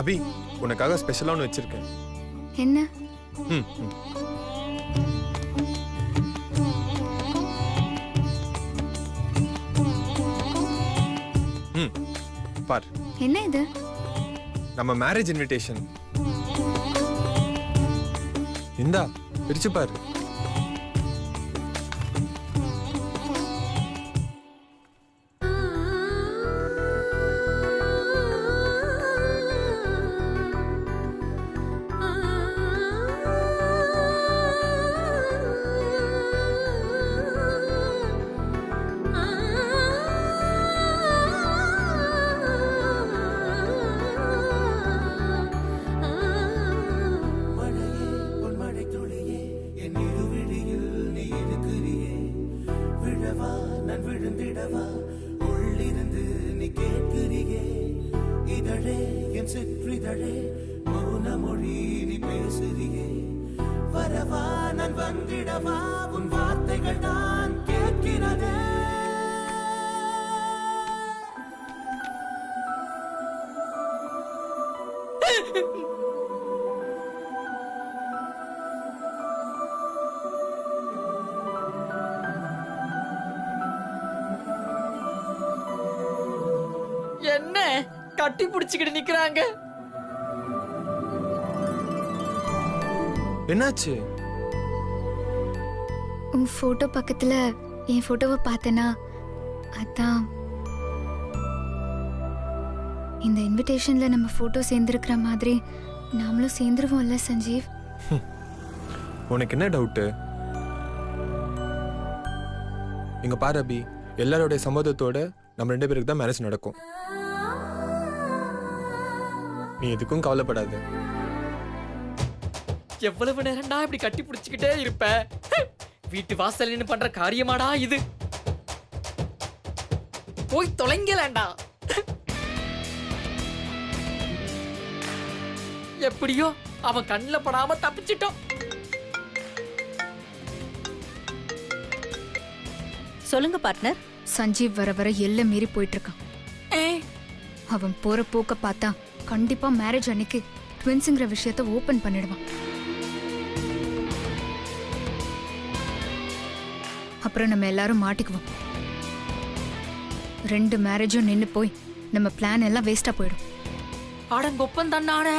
அபி உனக்காக ஸ்பெஷலா ஒன்று வச்சிருக்கேன். என்ன? ம் ம் பார். என்ன இது? நம்ம மேரேஜ் இன்விடேஷன். இந்தா பிரிச்சு பாரு. என்ன கட்டி பிடிச்சுக்கிட்டு நிக்கிறாங்க? என்னாச்சு? உன் போட்டோ பக்கத்துல என் போட்டோவை பார்த்தனா அதான். இந்த இன்விடேஷன்ல நம்ம போட்டோ சேர்ந்திருக்கிற மாதிரி நாமளும் சேர்ந்துருவோம்ல சஞ்சீவ்? உனக்கு என்ன டவுட்டு? இங்க பாரு அபி, எல்லாரோட சம்மதத்தோட நம்ம 2 பேருக்கு தான் மேரேஜ் நடக்கும். நீ எதுக்கும் கவலைப்படாத. எவ்வளவு நேரம்டா இப்படி கட்டி பிடிச்சுக்கிட்டே இருப்ப? வீட்டு வாசல் நின்னு பண்ற காரியமாடா இது? போய் தொலைங்கலண்டா. எப்படியோ அவன் கண்ணுல படாம தப்பிச்சிட்டோம். சொல்லுங்க பார்ட்னர். சஞ்சீவ் வர வர எல்லாம் மீறி போயிட்டு இருக்கான். அவன் போற போக்க பார்த்தா கண்டிப்பா மேரேஜ் அன்னைக்கு ட்வின்ஸுங்கிற விஷயத்த ஓபன் பண்ணிடுவான். அப்புறம் நம்ம எல்லாரும் மாட்டிக்குவோம். 2 மேரேஜும் நின்னு போய் நம்ம பிளான் எல்லாம் வேஸ்டா போயிடும். அடங்கொப்பன் தன்னானே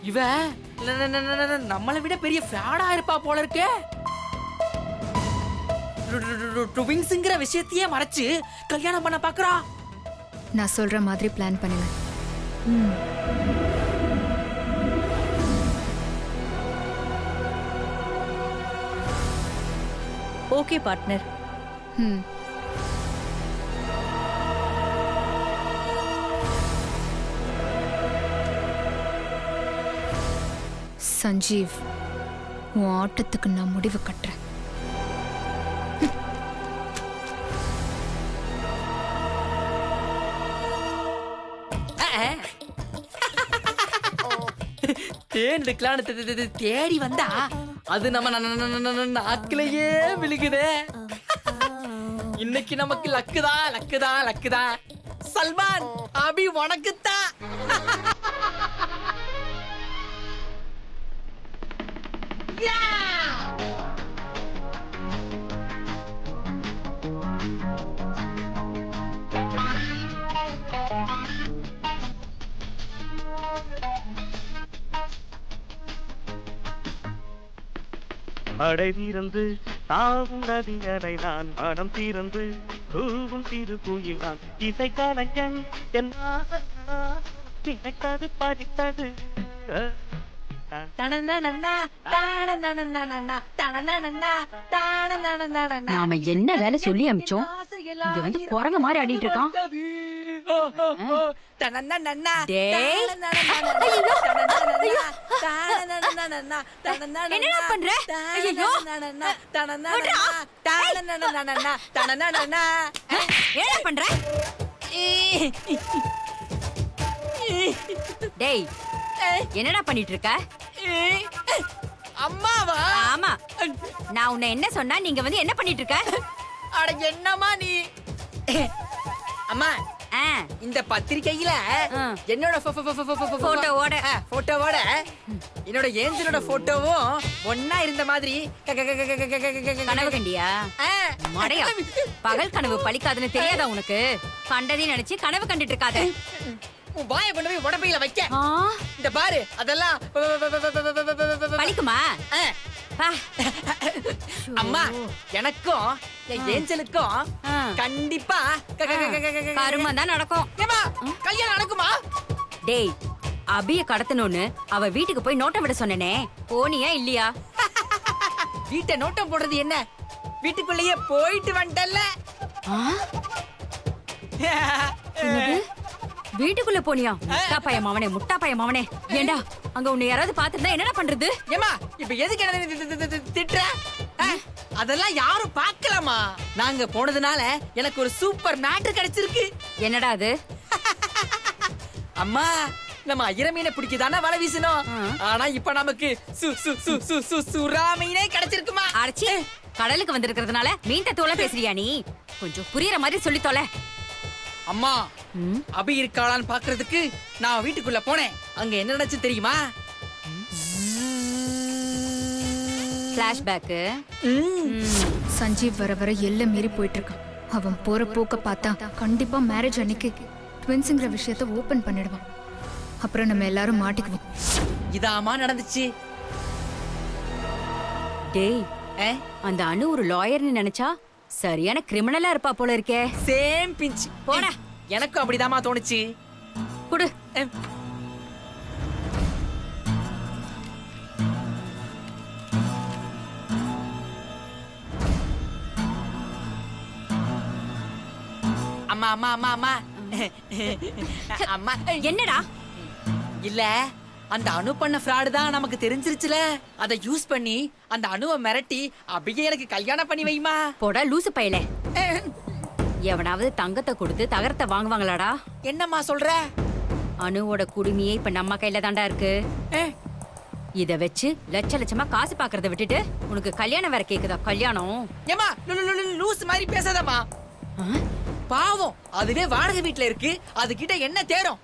இவ நம்மளை விட பெரிய ஃப்ராடா இருப்பா போல இருக்கே. ட்வின்ஸ்ங்கிற விஷயத்தையே மறைச்சு கல்யாணம் பண்ண பாக்குறா. நான் சொல்ற மாதிரி பிளான் பண்ணுங்க. Okay partner. சஞ்சீவ், உன் ஆட்டத்துக்கு நான் முடிவு கட்டுறேன். தேன் எடுக்கலான்னு தேடி வந்தா அது நம்ம நாக்கிலேயே விழுகுதே. இன்னைக்கு நமக்கு லக்குதான் லக்குதான் லக்குதான். சல்மான் அபி உனக்குத்தான். அடை தீர்ந்து தாவும் நதியரை நான் மனம் தீர்ந்து பூவும் திரு குயில் நான் இசை கலைஞன் நினைத்தது பறித்தது. நாம என்ன வேலை சொல்லி அமிச்சோம்? இங்க வந்து குரங்கு மாதிரி ஆடிட்டு இருக்கான். என்னடா பண்ற? என்ன பண்ற? டேய், என்னடா பண்ணிட்டு இருக்க? அம்மாவா? ஆமா, நான் உன்னை என்ன சொன்னா நீங்க வந்து என்ன பண்ணிட்டு இருக்க? அட என்னம்மா நீ? அம்மா இந்த பத்திரிக்கையில என்னோட போட்டோவோட. போட்டோவோட என்னோட ஏஞ்சலோட போட்டோவும் ஒன்னா இருந்த மாதிரி கனவு கண்டியா மடையா? பகல் கனவு பலிக்காதுன்னு தெரியாதா உனக்கு? கண்டதையும் நினைச்சு கனவு கண்டுட்டு இருக்காத. உன் வாயை கொண்டு போய் உடம்பையில வைக்க. ஆ, இந்த பாரு அதெல்லாம் பலிக்குமா? பா. அம்மா எனக்கும் என் ஏஞ்சலுக்கும் ஆ. கண்டிப்பா கருமா தான் நடக்கும். ஏம்மா, கல்யாணம் நடக்குமா? டேய், அபிய கடத்தணும்னு அவ வீட்டுக்கு போய் நோட்டை விட சொன்னனே, போனியா இல்லையா? வீட்டை நோட்டம் போடுறது என்ன? வீட்டுக்குள்ளேயே போயிட்டு வந்துட்டல்ல. ஆ? என்னது? வீட்டுக்குள்ள போனியா? முட்டா பையன் மாவனே, முட்டா பையன் மாவனே. ஏண்டா, அங்க உன்னை யாராவது பாத்துட்டா என்னடா பண்றது? ஏம்மா, இப்ப எதுக்கு என்ன திட்டுற? அதெல்லாம் யாரும் பார்க்கலாமா? நாங்க போனதுனால எனக்கு ஒரு சூப்பர் மேட்டர் கிடைச்சிருக்கு. என்னடா அது? அம்மா, நம்ம ஐயர மீனை பிடிக்கதானே வலை வீசணும். ஆனா இப்ப நமக்கு சுறா மீனே கிடைச்சிருக்குமா? அரைச்சி கடலுக்கு வந்திருக்கிறதுனால மீன் தத்துவம் பேசுறியா நீ? கொஞ்சம் புரியுற மாதிரி சொல்லி தொலை. அம்மா, அபி இருக்காளான்னு பாக்குறதுக்கு நான் வீட்டுக்குள்ள போனேன். அங்க என்ன நடந்துச்சு தெரியுமா? பிளாஷ்பேக். சஞ்சீவ் வர வர எல்லாம் மீறி போயிட்டு இருக்கான். அவன் போற போக்க பார்த்தா கண்டிப்பா மேரேஜ் அன்னைக்கு ட்வின்ஸுங்கிற விஷயத்த ஓபன் பண்ணிடுவான். அப்புறம் நம்ம எல்லாரும் மாட்டிக்குவோம். இதாமா நடந்துச்சு. டேய், அந்த அனு ஒரு லாயர்னு நினைச்சா சரியான கிரிமினலா இருப்பா போல இருக்கே. Same pinch. போடா. எனக்கும் அப்படிதாம்மா தோணுச்சு. குடு. அம்மா அம்மா அம்மா அம்மா அம்மா. என்னடா? இல்ல, அந்த அணு பண்ண ஃப்ராடு தான் நமக்கு தெரிஞ்சிருச்சுல. அதை யூஸ் பண்ணி அந்த அணுவை மிரட்டி அபியே எனக்கு கல்யாணம் பண்ணி வைமா. போடா லூசு பையலே. எவனாவது தங்கத்தை கொடுத்து தகரத்தை வாங்குவாங்களாடா? என்னம்மா சொல்ற? அணுவோட குடுமியே இப்ப நம்ம கையில தாண்டா இருக்கு. இத வச்சு லட்ச லட்சமா காசு பாக்குறத விட்டுட்டு உனக்கு கல்யாணம் வேற கேக்குதா? கல்யாணம்? ஏமா, லூஸ் மாதிரி பேசாதம்மா. பாவம், அதுவே வாடகை வீட்டுல இருக்கு. அது கிட்ட என்ன தேரும்?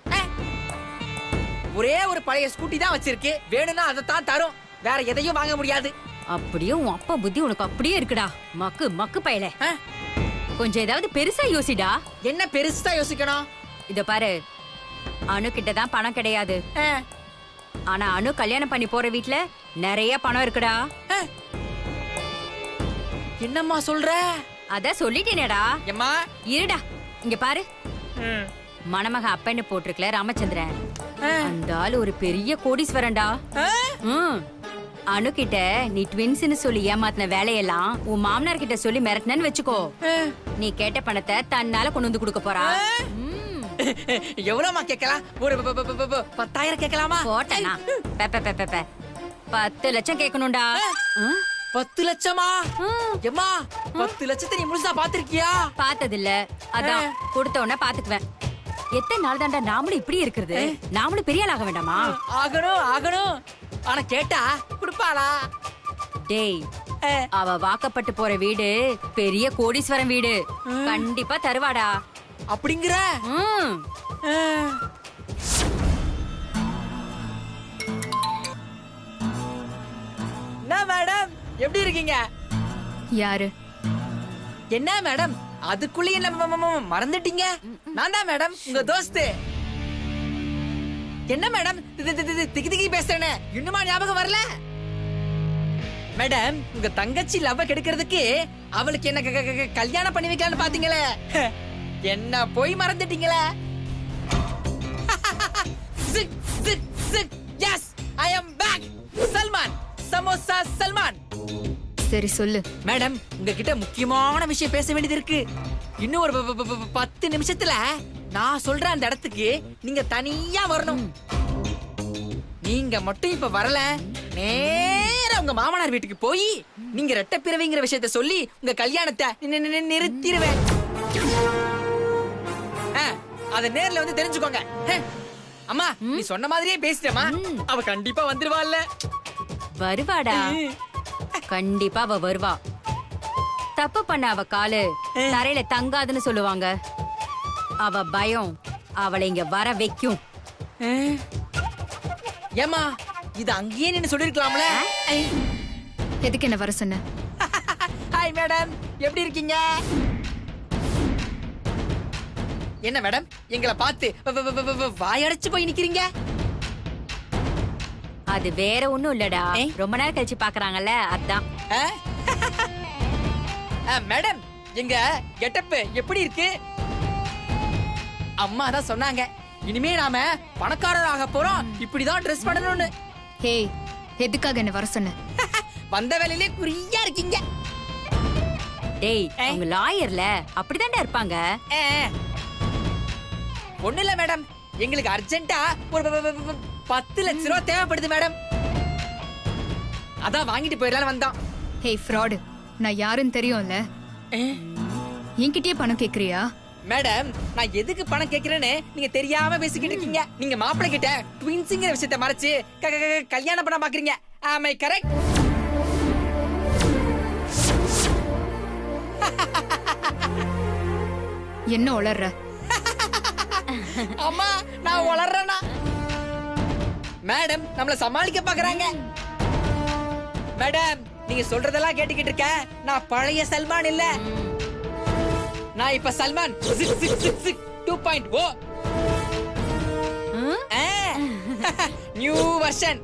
ஒரே ஒரு பழைய ஸ்கூட்டி தான் வச்சிருக்கு. வேணும்னா அதை தான் தரும். வேற எதையும் வாங்க முடியாது. அப்படியே உன் அப்பா புத்தி உனக்கு அப்படியே இருக்குடா. மக்கு மக்கு பையலே. கொஞ்சம் ஏதாவது பெருசா யோசிடா. என்ன பெருசா யோசிக்கணும்? இத பாரு, அணு கிட்ட தான் பணம் கிடையாது. ஆனா அணு கல்யாணம் பண்ணி போற வீட்ல நிறைய பணம் இருக்குடா. என்னம்மா சொல்ற? அத சொல்லிட்டேனேடா. எம்மா, இருடா, இங்க பாரு. மணமக அப்பன்னு போட்டிருக்கல ராமச்சந்திரன், அந்த ஆள் ஒரு பெரிய கோடீஸ்வரன்டா. அணு கிட்ட நீ ட்வின்ஸ்னு சொல்லி ஏமாத்தின வேலையெல்லாம் உன் மாமனார் கிட்ட சொல்லி மிரட்டினு வச்சுக்கோ. நீ கேட்ட பணத்தை தன்னால கொண்டு வந்து கொடுக்க போறா. எவ்வளவுமா கேட்கலாம்? ஒரு 10,000 கேட்கலாமா? போட்டனா 10 லட்சம் கேட்கணும்டா. 10 லட்சமா? எம்மா, 10 லட்சத்தை நீ முழுசா பாத்திருக்கியா? பார்த்ததில்ல, அதான் கொடுத்த உடனே பாத்துக்குவேன். எத்தனை நாள் தாண்டா நாமளும் இப்படி இருக்கிறது? நாமளும் பெரிய ஆளாக வேண்டாமா? ஆகணும் ஆகணும். ஆனா கேட்டா குடுப்பாளா? டேய், அவ வாக்கப்பட்டு போற வீடு பெரிய கோடீஸ்வரன் வீடு. கண்டிப்பா தருவாடா. அப்படிங்கிற? என்ன மேடம், எப்படி இருக்கீங்க? யாரு? என்ன மேடம், அதுக்குள்ளே என்ன மறந்துட்டீங்க? நான் தான் மேடம், உங்க தோஸ்து. என்ன மேடம் திகி திகி பேசுறேன்னு இன்னுமா ஞாபகம் வரல? மேடம், உங்க தங்கச்சி லவ் கெடுக்கிறதுக்கு அவளுக்கு என்ன கல்யாணம் பண்ணி வைக்கலாம்னு பாத்தீங்களே, என்ன போய் மறந்துட்டீங்களே? Yes, I am back. Salman, samosa Salman. சரி சொல்லு. மேடம், உங்ககிட்ட முக்கியமான விஷயம் பேச வேண்டியது இருக்கு. இன்னும் ஒரு 10 நிமிஷத்துல நான் சொல்ற அந்த இடத்துக்கு நீங்க தனியா வரணும். நீங்க மட்டும் இப்ப வரல, நேரா உங்க மாமனார் வீட்டுக்கு போய் நீங்க ரெட்டை பிறவிங்கிற விஷயத்த சொல்லி உங்க கல்யாணத்தை நிறுத்திடுவேன். அத நேர்ல வந்து தெரிஞ்சுக்கோங்க. அம்மா, நீ சொன்ன மாதிரியே பேசிட்டேமா. அவ கண்டிப்பா வந்துருவாள்ல. வருவாடா, கண்டிப்பா அவ வருவா. தப்பு பண்ண அவ காலு தரையில தங்காதுன்னு சொல்லுவாங்க. அவ பயம் அவளை இங்க வர வைக்கும். ஏமா இது அங்கேயே நின்னு சொல்லிருக்கலாம்ல. எதுக்கு என்ன வர சொன்ன? ஹாய் மேடம், எப்படி இருக்கீங்க? என்ன மேடம் எங்களை பார்த்து வாயடைச்சு போய் நிக்கிறீங்க? அது வேற ஒண்ணும் இல்லடா, ரொம்ப நேரம் கழிச்சு பாக்குறாங்கல்ல அதான். மேடம் எங்க கெட்டப் எப்படி இருக்கு? அம்மா தான் சொன்னாங்க இனிமே நாம பணக்காரராக போறோம், இப்படிதான் ட்ரெஸ் பண்ணணும்னு. ஹே, எதுக்காக என்ன வர சொன்ன? வந்த வேலையிலே குறியா இருக்கீங்க. டேய் அவங்க லாயர்ல அப்படிதான்டா இருப்பாங்க. ஒண்ணு இல்ல மேடம், எங்களுக்கு அர்ஜென்ட்டா ஒரு 10 லட்சம் ரூபாய் தேவைப்படுது மேடம். அதான் வாங்கிட்டு போயிடலாம் வந்தோம். ஹே ஃப்ராடு, நான் யாருன்னு தெரியும்ல? என்கிட்டயே பணம் கேக்குறியா? மேடம் நான் எதுக்கு பணம் கேக்குறேன்னு நீங்க தெரியாம பேசிக்கிட்டு இருக்கீங்க. நீங்க மாப்பிள்ளை கிட்ட ட்வின்ஸுங்கிற விஷயத்தை மறைச்சு கல்யாணம் பண்ண பாக்குறீங்க. Am I correct? என்ன உளர்ற? அம்மா நான் வளர்றேனா? மேடம் நம்மள சமாளிக்க பாக்குறாங்க. மேடம் நீங்க சொல்றதெல்லாம் கேட்டுக்கிட்டு இருக்க, நான் பழைய சல்மான் இல்ல, நான் இப்ப சல்மான் 2.0 நியூ வெர்ஷன்.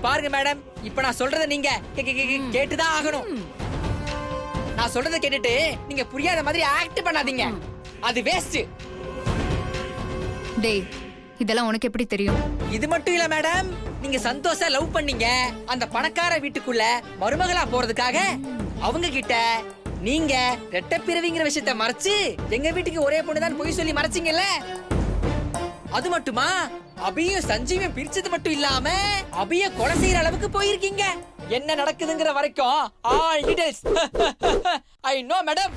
பாருங்க மேடம், இப்ப நான் சொல்றத நீங்க கேட்டுதான் ஆகணும். நான் சொல்றத கேட்டுட்டு நீங்க புரியாத மாதிரி ஆக்ட் பண்ணாதீங்க, அது வேஸ்ட். டேய், இதெல்லாம் உனக்கு எப்படி தெரியும்? இது மட்டும் இல்ல மேடம், நீங்க சந்தோஷா லவ் பண்ணீங்க அந்த பணக்கார வீட்டுக்குள்ள மருமகளா போறதுக்காக. அவங்க கிட்ட நீங்க ரெட்டை பிறவிங்கிற விஷயத்தை மறைச்சு எங்க வீட்டுக்கு ஒரே பொண்ணுதான் பொய் சொல்லி மறைச்சீங்கல்ல. அது மட்டுமா, அபியும் சஞ்சீவையும் பிரிச்சது மட்டும் இல்லாம அபிய கொலை செய்யற அளவுக்கு போயிருக்கீங்க. என்ன நடக்குதுங்கிற வரைக்கும் all details I know madam.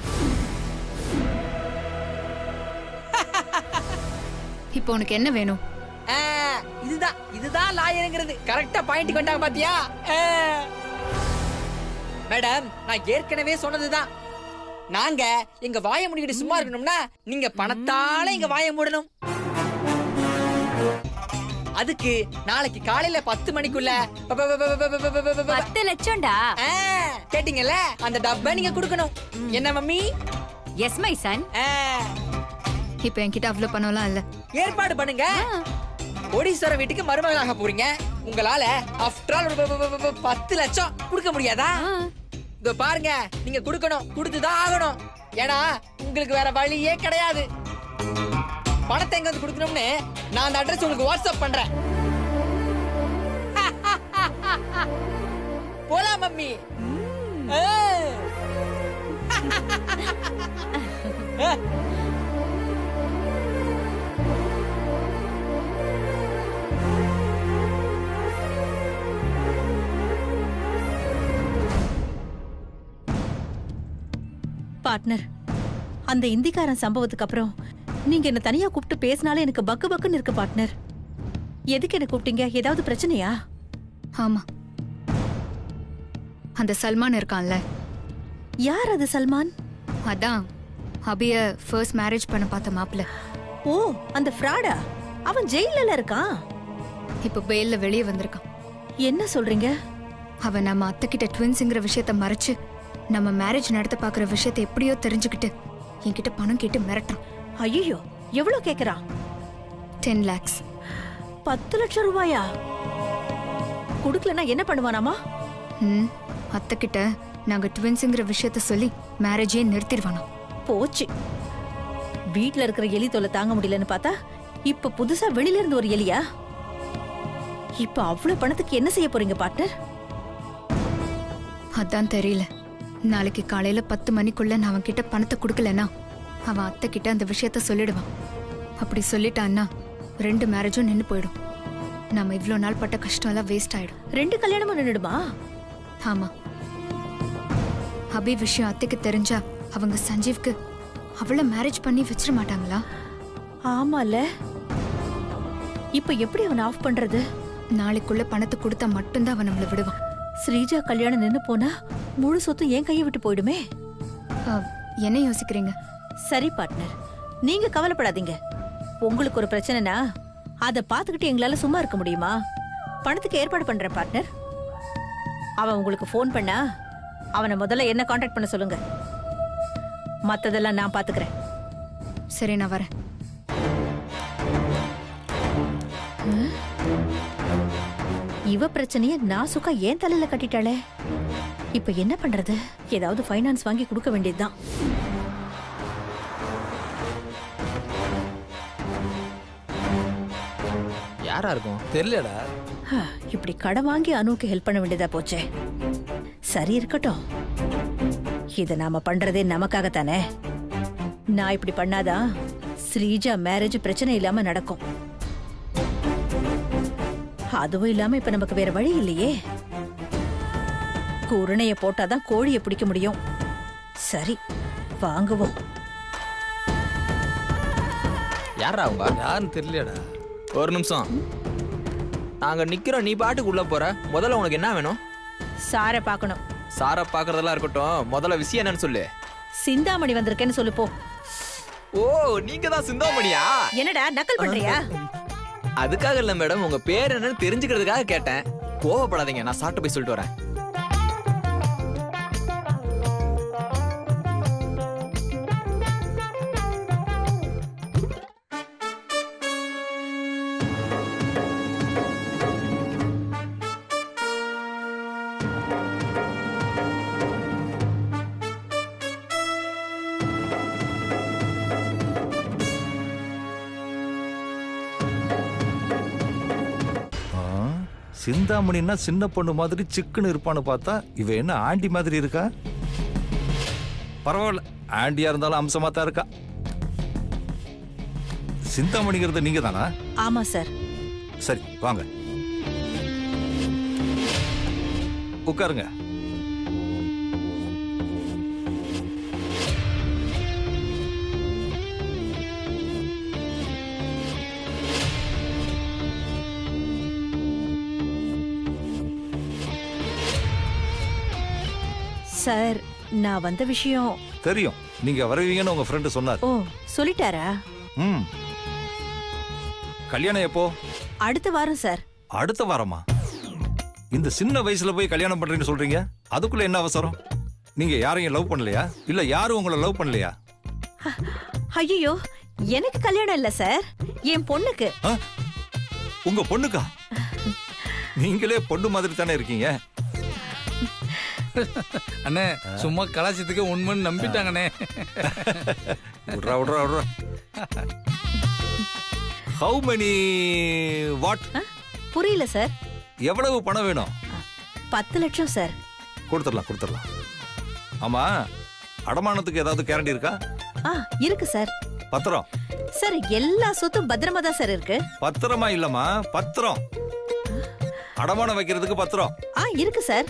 இப்போ உனக்கு என்ன வேணும்? இதுதான் லாயருங்கிறது. கரெக்டா பாயிண்ட் கொண்டாங்க பாத்தியா? மேடம் நான் ஏற்கனவே சொன்னதுதான், நாங்க எங்க வாயை மூடிக்கிட்டு சும்மா இருக்கணும்னா நீங்க பணத்தால எங்க வாயை மூடணும். அதுக்கு நாளைக்கு காலையில 10 மணிக்குள்ள 10 லட்சம்டா. கேட்டீங்கல்ல, அந்த டப்பை நீங்க கொடுக்கணும். என்ன மம்மி? S my son. இப்போ என்கிட்ட அவ்வளவு பணம்லாம் இல்ல. ஏற்பாடு பண்ணுங்க. கோடீஸ்வர வீட்டுக்கு மருமகளாக போறீங்க, உங்களால ஆஃப்டர் ஆல் 10 லட்சம் கொடுக்க முடியாதா? இதோ பாருங்க, நீங்க கொடுக்கணும், கொடுத்துதான் ஆகணும். ஏன்னா உங்களுக்கு வேற வழியே கிடையாது. பணத்தை எங்க வந்து கொடுக்கணும்னு நான் அந்த அட்ரஸ் உங்களுக்கு வாட்ஸ்அப் பண்றேன். போலாம் மம்மி. பார்ட்னர், அந்த இந்திக்காரன் சம்பவத்துக்கு அப்புறம் நீங்க என்ன தனியா கூப்பிட்டு பேசினாலே எனக்கு பக்கு பக்குன்னு இருக்கு பார்ட்னர். எதுக்கு என்ன கூப்பிட்டீங்க? ஏதாவது பிரச்சனையா? ஆமா, அந்த சல்மான் இருக்கான்ல. யார் அது சல்மான்? அதான் அபிய ஃபர்ஸ்ட் மேரேஜ் பண்ண பார்த்த மாப்பிள்ள. ஓ, அந்த ஃப்ராடா? அவன் ஜெயில இருக்கான். இப்ப பெயில்ல வெளியே வந்திருக்கான். என்ன சொல்றீங்க? அவன் நம்ம அத்தை கிட்ட ட்வின்ஸ்ங்கிற விஷயத்த மறைச்சு நம்ம மேரேஜ் நடத்த பாக்குற விஷயத்த எப்படியோ தெரிஞ்சுக்கிட்டு என்கிட்ட பணம் கேட்டு மிரட்டான். ஐயோ, எவ்வளவு கேக்குறான்? 10 lakhs. 10 லட்சம் ரூபாயா? குடுக்கலன்னா என்ன பண்ணுவானாமா? அத்தை கிட்ட நாங்க ட்வின்ஸ்ங்கிற விஷயத்த சொல்லி மேரேஜே நிறுத்திடுவானா. போச்சு, வீட்ல இருக்கிற எலி தொல்லை தாங்க முடியலன்னு பார்த்தா இப்ப புதுசா வெளியில இருந்து ஒரு எலியா? இப்ப அவ்வளவு பணத்துக்கு என்ன செய்ய போறீங்க பார்ட்னர்? அதான் தெரியல. நாளைக்கு காலையில 10 மணிக்குள்ள நான் அவன் கிட்ட பணத்தை கொடுக்கலன்னா அவன் அத்தை கிட்ட அந்த விஷயத்த சொல்லிடுவான். அப்படி சொல்லிட்டான்னா 2 மேரேஜும் நின்னு போயிடும். நாம இவ்ளோ நாள் பட்ட கஷ்டம் எல்லாம் வேஸ்ட் ஆயிடும். 2 கல்யாணமும் நின்னுடுமா? ஆமா, அபி விஷயம் அத்தைக்கு தெரிஞ்சா அவங்க சஞ்சீவ்க்கு அவளை மேரேஜ் பண்ணி வச்சிட மாட்டாங்களா? ஆமால, இப்ப எப்படி அவனை ஆஃப் பண்றது? நாளைக்குள்ள பணத்தை கொடுத்தா மட்டும்தான் அவன் நம்மள விடுவான். ஸ்ரீஜா கல்யாணம் நின்னு போனா முழு சொத்தும் என் கையை விட்டு போயிடுமே. என்ன யோசிக்கிறீங்க? சரி பார்ட்னர், நீங்க கவலைப்படாதீங்க. உங்களுக்கு ஒரு பிரச்சனைனா அதை பார்த்துக்கிட்டு எங்களால சும்மா இருக்க முடியுமா? பணத்துக்கு ஏற்பாடு பண்றேன் பார்ட்னர். அவன் உங்களுக்கு ஃபோன் பண்ணா அவனை முதல்ல என்ன காண்டாக்ட் பண்ண சொல்லுங்க. மத்ததெல்லாம் நான் பாத்துக்கிறேன். சரி, நான் வரேன். இவ பிரச்சனைய நான் சுக்கா ஏன் தலையில கட்டிட்டாளே. இப்ப என்ன பண்றது? ஏதாவது ஃபைனான்ஸ் வாங்கி கொடுக்க வேண்டியதுதான். யாரா இருக்கும் தெரியலடா. இப்படி கடன் வாங்கி அனுக்கு ஹெல்ப் பண்ண வேண்டியதா போச்சே. சரி இருக்கட்டும், இத நாம பண்றதே நமக்காகத்தானே. நான் இப்படி பண்ணாதான் ஸ்ரீஜா மேரேஜ் பிரச்சனை இல்லாம நடக்கும். அதுவும் இல்லாம இப்ப நமக்கு வேற வழி இல்லையே. குருணைய போட்டாதான் கோழியை பிடிக்க முடியும். சரி, வாங்குவோம். யாரா அவங்க? யாருன்னு தெரியலடா. ஒரு நிமிஷம், நாங்க நிக்கிறோம், நீ பாட்டுக்கு உள்ள போற. முதல்ல உனக்கு என்ன வேணும்? சார பாக்கணும். சார பாக்குறதெல்லாம் இருக்கட்டும், முதல்ல விஷயம் என்னன்னு சொல்லு. சிந்தாமணி வந்திருக்கேன்னு சொல்லு போ. ஓ, நீங்க தான் சிந்தாமணியா? என்னடா நக்கல் பண்றியா? அதுக்காக இல்ல மேடம், உங்க பேர் என்னன்னு தெரிஞ்சுக்கிறதுக்காக கேட்டேன். கோவப்படாதீங்க, நான் சாப்பிட்டு போய் சொல்லிட்டு வரேன். சிந்தாமணின்னா சின்ன பொண்ணு மாதிரி சிக்குன்னு இருப்பான்னு பார்த்தா இவ என்ன ஆண்டி மாதிரி இருக்கா? பரவாயில்ல, ஆண்டியா இருந்தாலும் அம்சமா தான் இருக்கா. சிந்தாமணிங்கிறது நீங்க தானா? ஆமா சார். சரி, வாங்க உட்காருங்க. சார், நான் வந்த விஷயம் தெரியும், நீங்க வருவீங்கன்னு உங்க ஃப்ரெண்டு சொன்னார். ஓ, சொல்லிட்டாரா? ம். கல்யாணம் எப்போ? அடுத்த வாரம் சார். அடுத்த வாரமா? இந்த சின்ன வயசுல போய் கல்யாணம் பண்றீங்கன்னு சொல்றீங்க, அதுக்குள்ள என்ன அவசரம்? நீங்க யாரையும் லவ் பண்ணலையா? இல்ல யாரும் உங்களை லவ் பண்ணலையா? ஐயோ, எனக்கு கல்யாணம் இல்ல சார், என் பொண்ணுக்கு. உங்க பொண்ணுக்கா? நீங்களே பொண்ணு மாதிரி தானே இருக்கீங்க. அண்ணே, சும்மா கலாச்சத்துக்கு உண்மைன்னு நம்பிட்டாங்கண்ணே. விட்றா விட்றா விட்றா. How many what? புரியல சார். எவ்வளவு பணம் வேணும்? 10 லட்சம் சார். கொடுத்துடலாம் கொடுத்துடலாம். ஆமா, அடமானத்துக்கு ஏதாவது கேரண்டி இருக்கா? இருக்கு சார். பத்திரம்? சார், எல்லா சொத்தும் பத்திரமா தான் சார் இருக்கு. பத்திரமா இல்லம்மா, பத்திரம். அடமானம் வைக்கிறதுக்கு பத்திரம். இருக்கு சார்.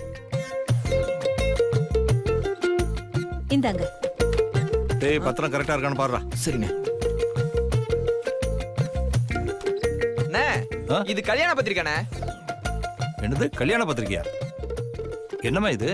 இந்தாங்க. டேய், பத்திரம் கரெக்டா இருக்கான்னு பாருடா. சரிண்ணே. இது கல்யாண பத்திரிக்கானே. என்னது கல்யாண பத்திரிக்கையா? என்னம்மா இது?